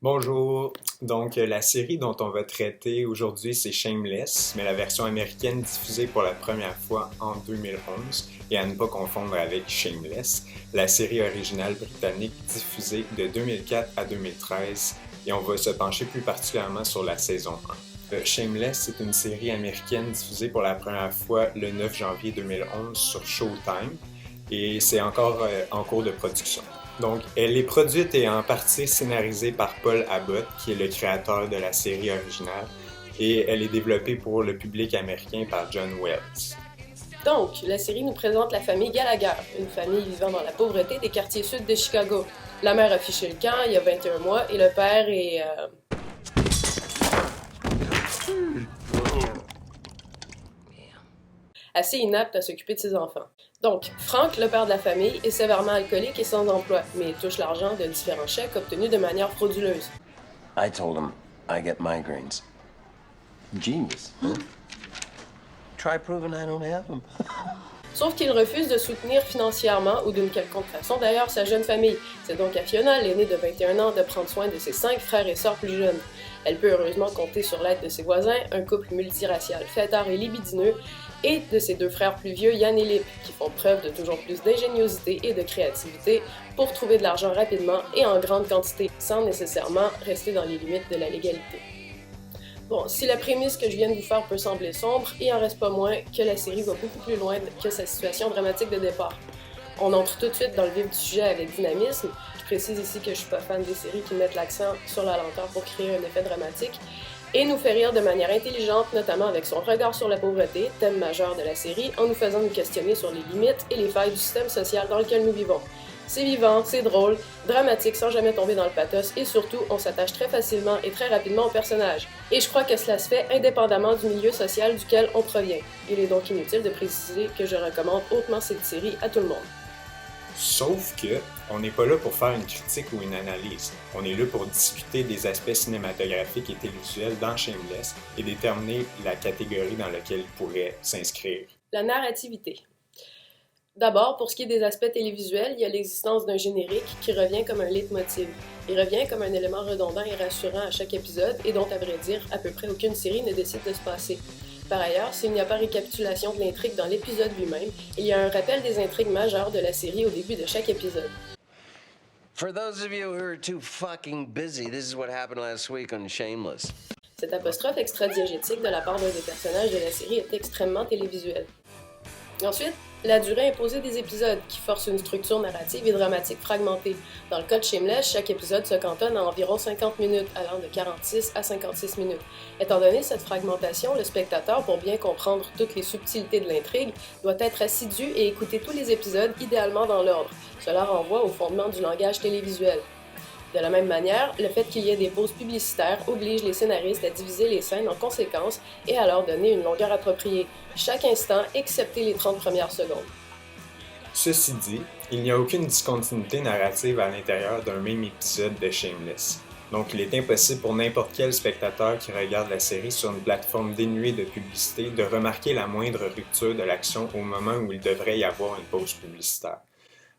Bonjour. Donc, la série dont on va traiter aujourd'hui, c'est Shameless, mais la version américaine diffusée pour la première fois en 2011, et à ne pas confondre avec Shameless, la série originale britannique diffusée de 2004 à 2013, et on va se pencher plus particulièrement sur la saison 1. Shameless, c'est une série américaine diffusée pour la première fois le 9 janvier 2011 sur Showtime, et c'est encore en cours de production. Donc, elle est produite et en partie scénarisée par Paul Abbott, qui est le créateur de la série originale, et elle est développée pour le public américain par John Wells. Donc, la série nous présente la famille Gallagher, une famille vivant dans la pauvreté des quartiers sud de Chicago. La mère a fiché le camp il y a 21 mois et le père est... assez inapte à s'occuper de ses enfants. Donc, Frank, le père de la famille, est sévèrement alcoolique et sans emploi, mais il touche l'argent de différents chèques obtenus de manière frauduleuse. I told him I get migraines. Genius, huh? Try proving I don't have them. Sauf qu'il refuse de soutenir financièrement ou d'une quelconque façon d'ailleurs sa jeune famille. C'est donc à Fiona, l'aînée de 21 ans, de prendre soin de ses 5 frères et sœurs plus jeunes. Elle peut heureusement compter sur l'aide de ses voisins, un couple multiracial fêtard et libidineux, et de ses 2 frères plus vieux, Yann et Lip, qui font preuve de toujours plus d'ingéniosité et de créativité pour trouver de l'argent rapidement et en grande quantité, sans nécessairement rester dans les limites de la légalité. Bon, si la prémisse que je viens de vous faire peut sembler sombre, il en reste pas moins que la série va beaucoup plus loin que sa situation dramatique de départ. On entre tout de suite dans le vif du sujet avec dynamisme. Je précise ici que je suis pas fan des séries qui mettent l'accent sur la lenteur pour créer un effet dramatique, et nous fait rire de manière intelligente, notamment avec son regard sur la pauvreté, thème majeur de la série, en nous faisant nous questionner sur les limites et les failles du système social dans lequel nous vivons. C'est vivant, c'est drôle, dramatique sans jamais tomber dans le pathos, et surtout, on s'attache très facilement et très rapidement au personnage. Et je crois que cela se fait indépendamment du milieu social duquel on provient. Il est donc inutile de préciser que je recommande hautement cette série à tout le monde. Sauf que, on n'est pas là pour faire une critique ou une analyse. On est là pour discuter des aspects cinématographiques et télévisuels dans Shameless et déterminer la catégorie dans laquelle il pourrait s'inscrire. La narrativité. D'abord, pour ce qui est des aspects télévisuels, il y a l'existence d'un générique qui revient comme un leitmotiv. Il revient comme un élément redondant et rassurant à chaque épisode et dont, à vrai dire, à peu près aucune série ne décide de se passer. Par ailleurs, s'il n'y a pas récapitulation de l'intrigue dans l'épisode lui-même, il y a un rappel des intrigues majeures de la série au début de chaque épisode. For those of you who are too fucking busy, this is what happened last week on Shameless. Cette apostrophe extra-diégétique de la part d'un des personnages de la série est extrêmement télévisuelle. Ensuite, la durée imposée des épisodes, qui force une structure narrative et dramatique fragmentée. Dans le cas de Shameless, chaque épisode se cantonne à environ 50 minutes, allant de 46 à 56 minutes. Étant donné cette fragmentation, le spectateur, pour bien comprendre toutes les subtilités de l'intrigue, doit être assidu et écouter tous les épisodes idéalement dans l'ordre. Cela renvoie au fondement du langage télévisuel. De la même manière, le fait qu'il y ait des pauses publicitaires oblige les scénaristes à diviser les scènes en conséquence et à leur donner une longueur appropriée, chaque instant excepté les 30 premières secondes. Ceci dit, il n'y a aucune discontinuité narrative à l'intérieur d'un même épisode de Shameless. Donc il est impossible pour n'importe quel spectateur qui regarde la série sur une plateforme dénuée de publicité de remarquer la moindre rupture de l'action au moment où il devrait y avoir une pause publicitaire.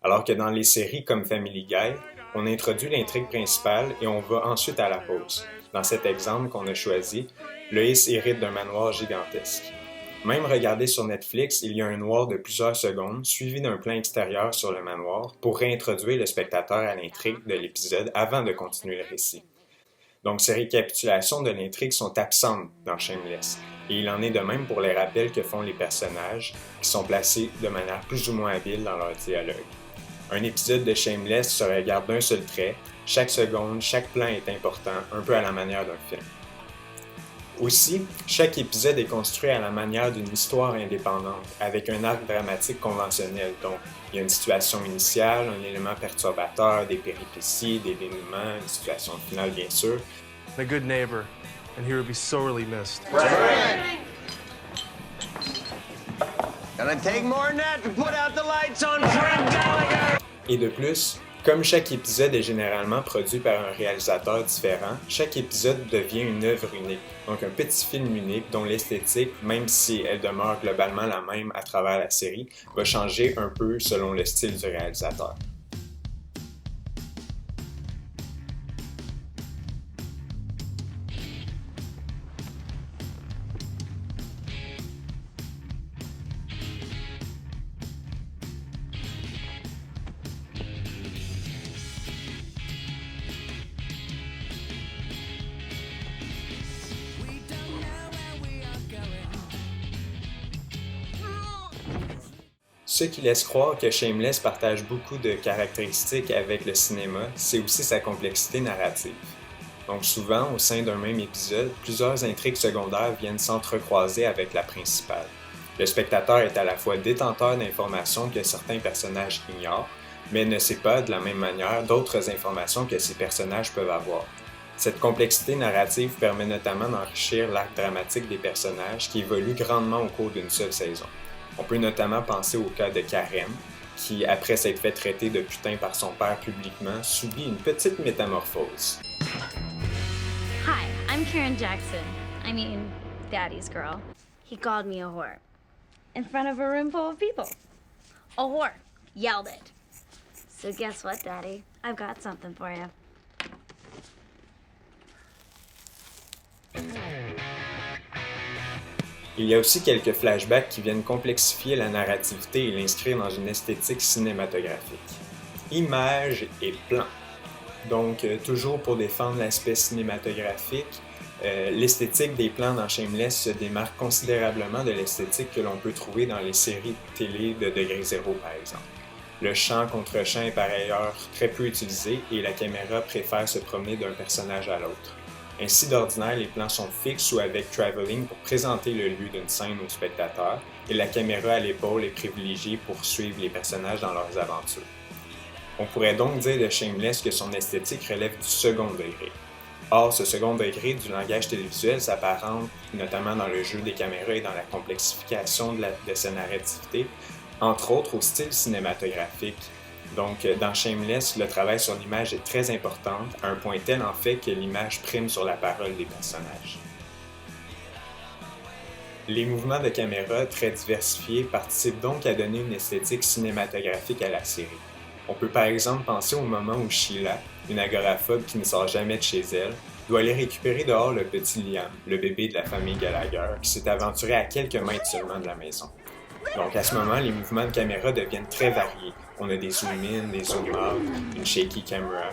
Alors que dans les séries comme Family Guy, on introduit l'intrigue principale et on va ensuite à la pause. Dans cet exemple qu'on a choisi, Loïs hérite d'un manoir gigantesque. Même regardé sur Netflix, il y a un noir de plusieurs secondes, suivi d'un plan extérieur sur le manoir, pour réintroduire le spectateur à l'intrigue de l'épisode avant de continuer le récit. Donc ces récapitulations de l'intrigue sont absentes dans Shameless, et il en est de même pour les rappels que font les personnages, qui sont placés de manière plus ou moins habile dans leur dialogue. Un épisode de Shameless se regarde d'un seul trait, chaque seconde, chaque plan est important, un peu à la manière d'un film. Aussi, chaque épisode est construit à la manière d'une histoire indépendante, avec un arc dramatique conventionnel, donc il y a une situation initiale, un élément perturbateur, des péripéties, des dénouements, une situation finale bien sûr. A good neighbor, and he would be sorely missed. Gonna take more than that to put out the lights on Frank Gallagher! Et de plus, comme chaque épisode est généralement produit par un réalisateur différent, chaque épisode devient une œuvre unique, donc un petit film unique dont l'esthétique, même si elle demeure globalement la même à travers la série, va changer un peu selon le style du réalisateur. Ce qui laisse croire que Shameless partage beaucoup de caractéristiques avec le cinéma, c'est aussi sa complexité narrative. Donc souvent, au sein d'un même épisode, plusieurs intrigues secondaires viennent s'entrecroiser avec la principale. Le spectateur est à la fois détenteur d'informations que certains personnages ignorent, mais ne sait pas de la même manière d'autres informations que ces personnages peuvent avoir. Cette complexité narrative permet notamment d'enrichir l'arc dramatique des personnages qui évoluent grandement au cours d'une seule saison. On peut notamment penser au cas de Karen, qui, après s'être fait traiter de putain par son père publiquement, subit une petite métamorphose. Hi, I'm Karen Jackson. I mean, Daddy's girl. He called me a whore. In front of a room full of people. A whore. Yelled it. So guess what, Daddy? I've got something for you. Il y a aussi quelques flashbacks qui viennent complexifier la narrativité et l'inscrire dans une esthétique cinématographique. Images et plans. Donc, toujours pour défendre l'aspect cinématographique, l'esthétique des plans dans Shameless se démarque considérablement de l'esthétique que l'on peut trouver dans les séries télé de Degré Zéro, par exemple. Le champ contre champ est par ailleurs très peu utilisé et la caméra préfère se promener d'un personnage à l'autre. Ainsi, d'ordinaire, les plans sont fixes ou avec travelling pour présenter le lieu d'une scène au spectateur et la caméra à l'épaule est privilégiée pour suivre les personnages dans leurs aventures. On pourrait donc dire de Shameless que son esthétique relève du second degré. Or, ce second degré du langage télévisuel s'apparente, notamment dans le jeu des caméras et dans la complexification de sa narrativité, entre autres au style cinématographique. Donc, dans Shameless, le travail sur l'image est très important, à un point tel en fait que l'image prime sur la parole des personnages. Les mouvements de caméra très diversifiés participent donc à donner une esthétique cinématographique à la série. On peut par exemple penser au moment où Sheila, une agoraphobe qui ne sort jamais de chez elle, doit aller récupérer dehors le petit Liam, le bébé de la famille Gallagher, qui s'est aventuré à quelques mètres seulement de la maison. Donc à ce moment, les mouvements de caméra deviennent très variés. On a des zoom-in, des zoom-out, une shaky camera.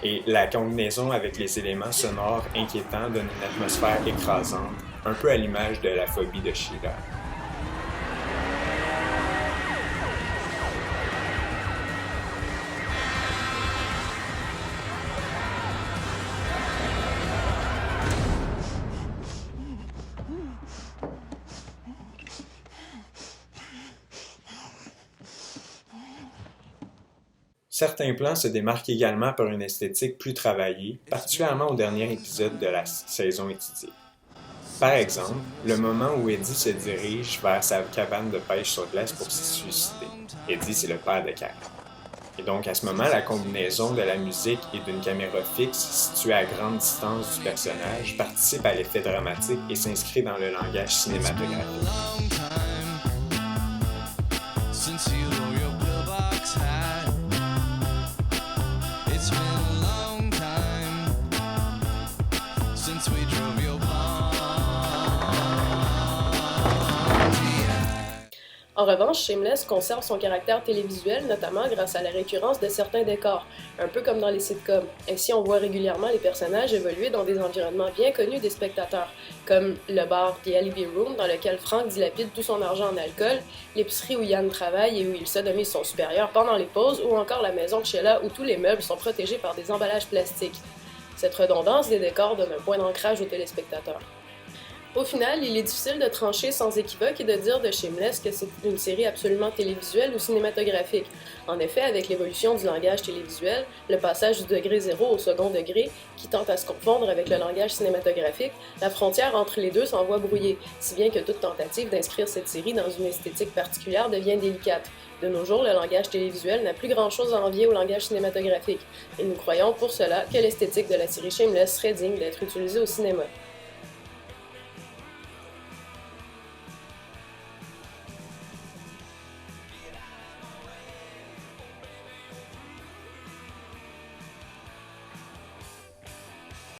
Et la combinaison avec les éléments sonores inquiétants donne une atmosphère écrasante, un peu à l'image de la phobie de Sheila. Certains plans se démarquent également par une esthétique plus travaillée, particulièrement au dernier épisode de la saison étudiée. Par exemple, le moment où Eddie se dirige vers sa cabane de pêche sur glace pour se suicider. Eddie, c'est le père de Karen. Et donc, à ce moment, la combinaison de la musique et d'une caméra fixe située à grande distance du personnage participe à l'effet dramatique et s'inscrit dans le langage cinématographique. En revanche, Shameless conserve son caractère télévisuel, notamment grâce à la récurrence de certains décors, un peu comme dans les sitcoms. Ainsi, on voit régulièrement les personnages évoluer dans des environnements bien connus des spectateurs, comme le bar The Alibi Room, dans lequel Frank dilapide tout son argent en alcool, l'épicerie où Yann travaille et où il sodomise son supérieur pendant les pauses, ou encore la maison de Sheila où tous les meubles sont protégés par des emballages plastiques. Cette redondance des décors donne un point d'ancrage aux téléspectateurs. Au final, il est difficile de trancher sans équivoque et de dire de Shameless que c'est une série absolument télévisuelle ou cinématographique. En effet, avec l'évolution du langage télévisuel, le passage du degré 0 au second degré, qui tente à se confondre avec le langage cinématographique, la frontière entre les deux s'en voit brouiller, si bien que toute tentative d'inscrire cette série dans une esthétique particulière devient délicate. De nos jours, le langage télévisuel n'a plus grand-chose à envier au langage cinématographique, et nous croyons pour cela que l'esthétique de la série Shameless serait digne d'être utilisée au cinéma.